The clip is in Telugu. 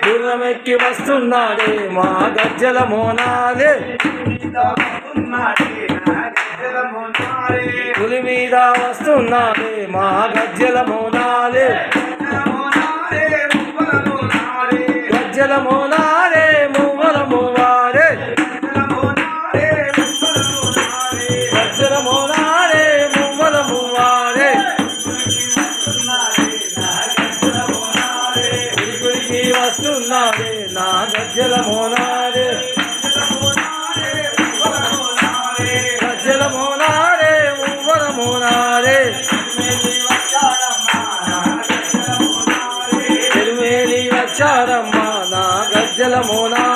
గుర్రమెక్కి వస్తున్నాడే మా గజ్జల మోనాలే పులి మీద వస్తున్నాడే మా గజ్జల మోనాలే గజ్జల మోనాలే మువ్వల మువ్వారే గజ్జల మోనాలే మువ్వల మువ్వారే గురికి వస్తున్నాడే నా గజ్జల మోనాలే గజ్జల మోనాలే మువ్వల మోనాలే తిరుమేలి వచ్చారమ్మా నా గజ్జల మోనాలే